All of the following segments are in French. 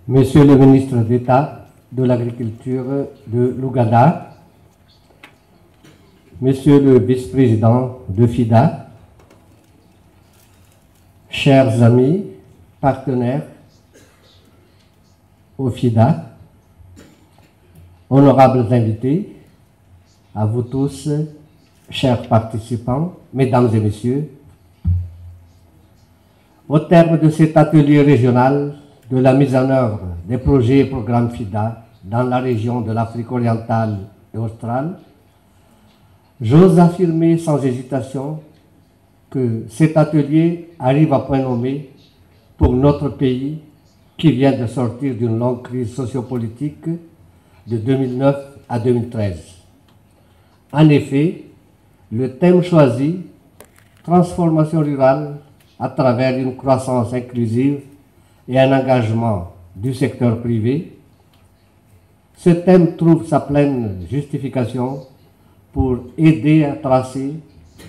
Monsieur le ministre d'État de l'Agriculture de l'Ouganda, Monsieur le vice-président de FIDA, chers amis, partenaires au FIDA, honorables invités, à vous tous, chers participants, mesdames et messieurs, au terme de cet atelier régional de la mise en œuvre des projets et programmes FIDA dans la région de l'Afrique orientale et australe, j'ose affirmer sans hésitation que cet atelier arrive à point nommé pour notre pays qui vient de sortir d'une longue crise sociopolitique de 2009 à 2013. En effet, le thème choisi, transformation rurale à travers une croissance inclusive et un engagement du secteur privé, ce thème trouve sa pleine justification pour aider à tracer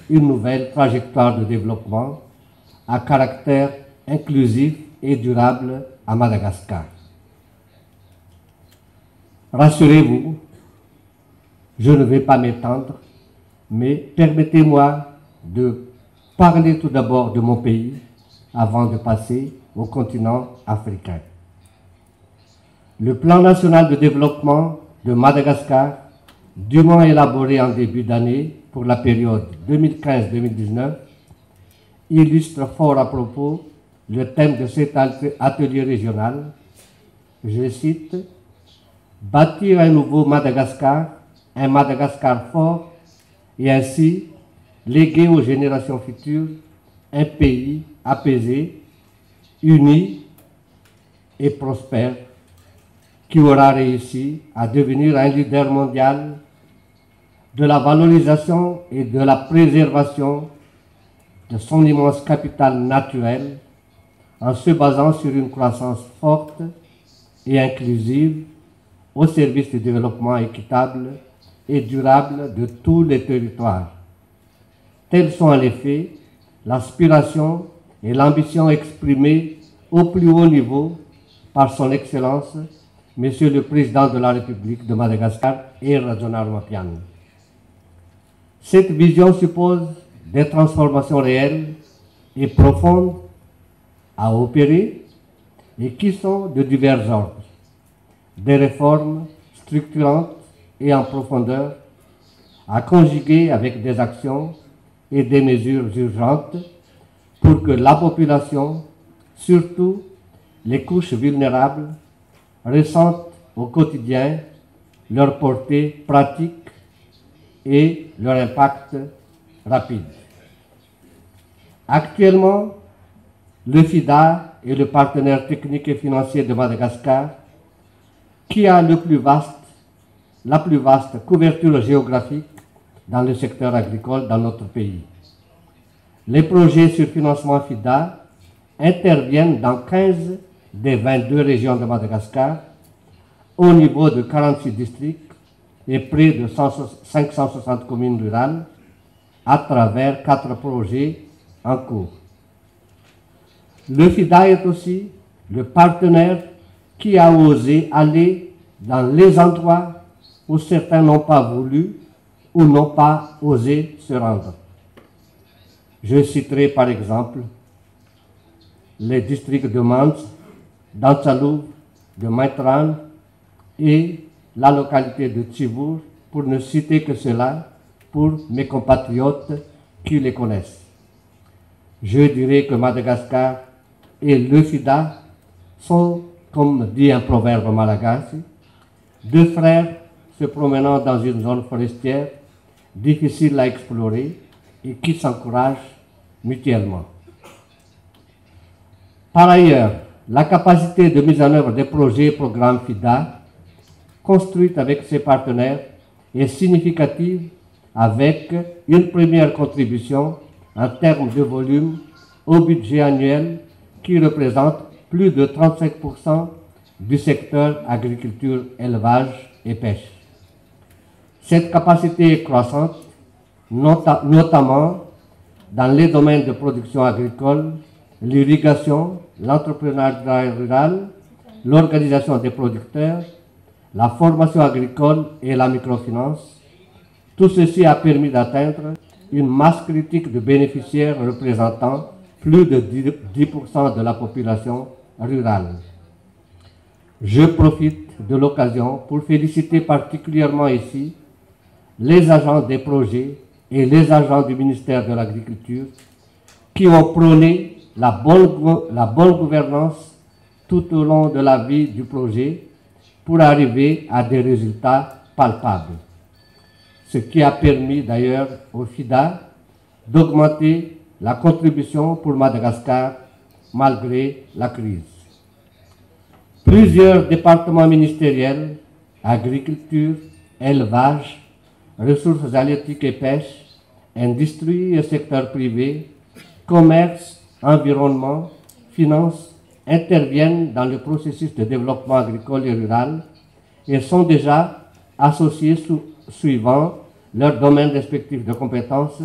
une nouvelle trajectoire de développement à caractère inclusif et durable à Madagascar. Rassurez-vous, je ne vais pas m'étendre, mais permettez-moi de parler tout d'abord de mon pays avant de passer au continent africain. Le plan national de développement de Madagascar, dûment élaboré en début d'année pour la période 2015-2019, illustre fort à propos le thème de cet atelier régional. Je cite: « Bâtir un nouveau Madagascar, un Madagascar fort, et ainsi léguer aux générations futures un pays apaisé, uni et prospère, qui aura réussi à devenir un leader mondial de la valorisation et de la préservation de son immense capital naturel en se basant sur une croissance forte et inclusive au service du développement équitable et durable de tous les territoires. Tels sont en effet l'aspiration et l'ambition exprimées au plus haut niveau par son Excellence, Monsieur le Président de la République de Madagascar et Rajonar Mapian. Cette vision suppose des transformations réelles et profondes à opérer et qui sont de divers ordres. Des réformes structurantes et en profondeur à conjuguer avec des actions et des mesures urgentes pour que la population, surtout les couches vulnérables, ressentent au quotidien leur portée pratique et leur impact rapide. Actuellement, le FIDA est le partenaire technique et financier de Madagascar qui a la plus vaste couverture géographique dans le secteur agricole dans notre pays. Les projets sur financement FIDA interviennent dans 15 des 22 régions de Madagascar, au niveau de 46 districts et près de 560 communes rurales, à travers 4 projets en cours. Le FIDA est aussi le partenaire qui a osé aller dans les endroits où certains n'ont pas voulu ou n'ont pas osé se rendre. Je citerai par exemple les districts de Mans, d'Antsalou, de Maitran et la localité de Tchibour, pour ne citer que cela pour mes compatriotes qui les connaissent. Je dirais que Madagascar et le FIDA sont, comme dit un proverbe malagasy, deux frères se promenant dans une zone forestière difficile à explorer et qui s'encouragent mutuellement. Par ailleurs, la capacité de mise en œuvre des projets et programmes FIDA, construite avec ses partenaires, est significative avec une première contribution en termes de volume au budget annuel qui représente plus de 35% du secteur agriculture, élevage et pêche. Cette capacité est croissante, notamment dans les domaines de production agricole, l'irrigation, l'entrepreneuriat rural, l'organisation des producteurs, la formation agricole et la microfinance. Tout ceci a permis d'atteindre une masse critique de bénéficiaires représentant plus de 10% de la population rurale. Je profite de l'occasion pour féliciter particulièrement ici les agents des projets et les agents du ministère de l'Agriculture qui ont prôné la bonne gouvernance tout au long de la vie du projet pour arriver à des résultats palpables. Ce qui a permis d'ailleurs au FIDA d'augmenter la contribution pour Madagascar malgré la crise. Plusieurs départements ministériels, agriculture, élevage, ressources halieutiques et pêche, industrie et secteur privé, commerce, environnement, finances, interviennent dans le processus de développement agricole et rural et sont déjà associés suivant leur domaine respectif de compétences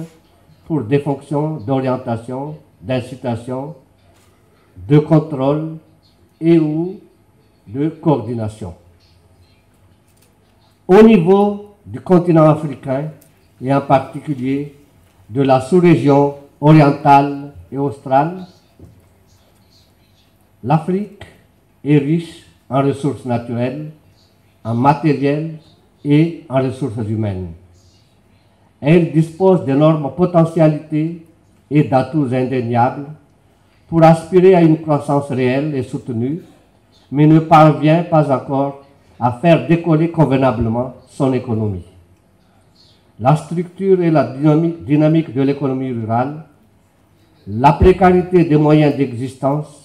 pour des fonctions d'orientation, d'incitation, de contrôle et ou de coordination. Au niveau du continent africain et en particulier de la sous-région orientale et australe, l'Afrique est riche en ressources naturelles, en matériel et en ressources humaines. Elle dispose d'énormes potentialités et d'atouts indéniables pour aspirer à une croissance réelle et soutenue, mais ne parvient pas encore à faire décoller convenablement son économie. La structure et la dynamique de l'économie rurale, la précarité des moyens d'existence,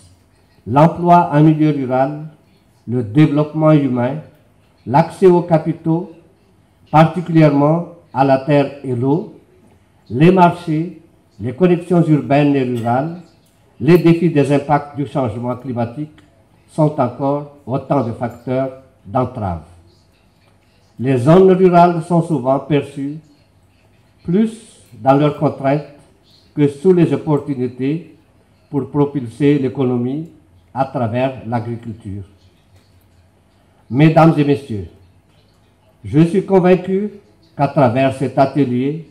l'emploi en milieu rural, le développement humain, l'accès aux capitaux, particulièrement à la terre et l'eau, les marchés, les connexions urbaines et rurales, les défis des impacts du changement climatique sont encore autant de facteurs d'entrave. Les zones rurales sont souvent perçues plus dans leurs contraintes que sous les opportunités pour propulser l'économie à travers l'agriculture. Mesdames et messieurs, je suis convaincu qu'à travers cet atelier,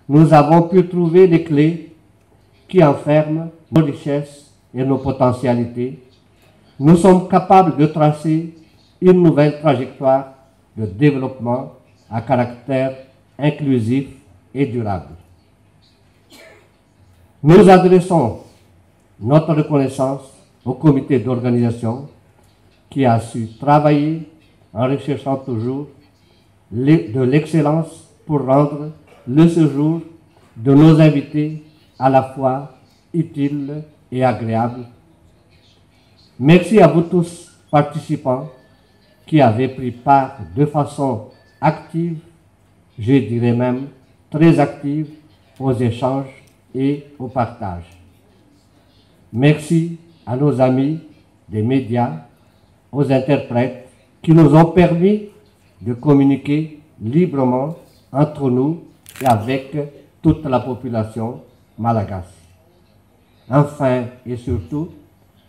nous avons pu trouver les clés qui enferment nos richesses et nos potentialités. Nous sommes capables de tracer une nouvelle trajectoire de développement à caractère inclusif et durable. Nous adressons notre reconnaissance au comité d'organisation qui a su travailler en recherchant toujours de l'excellence pour rendre le séjour de nos invités à la fois utile et agréable. Merci à vous tous participants qui avez pris part de façon active, je dirais même très active, aux échanges et au partage. Merci à nos amis des médias, aux interprètes qui nous ont permis de communiquer librement entre nous et avec toute la population malagasy. Enfin et surtout,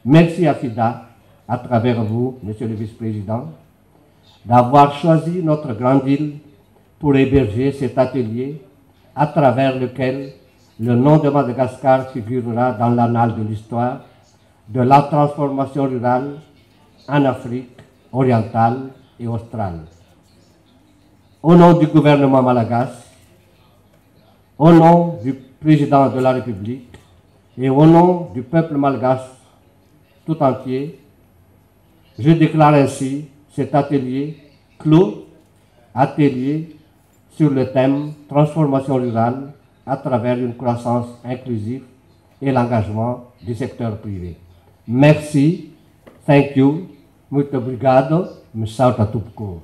merci à FIDA, à travers vous, Monsieur le Vice-président, d'avoir choisi notre grande île pour héberger cet atelier à travers lequel le nom de Madagascar figurera dans l'annale de l'histoire de la transformation rurale en Afrique orientale et australe. Au nom du gouvernement malagasy, au nom du président de la République et au nom du peuple malgache tout entier, je déclare ainsi cet atelier clos, atelier sur le thème transformation rurale à travers une croissance inclusive et l'engagement du secteur privé. Merci, thank you, muito obrigado, me salta tupco.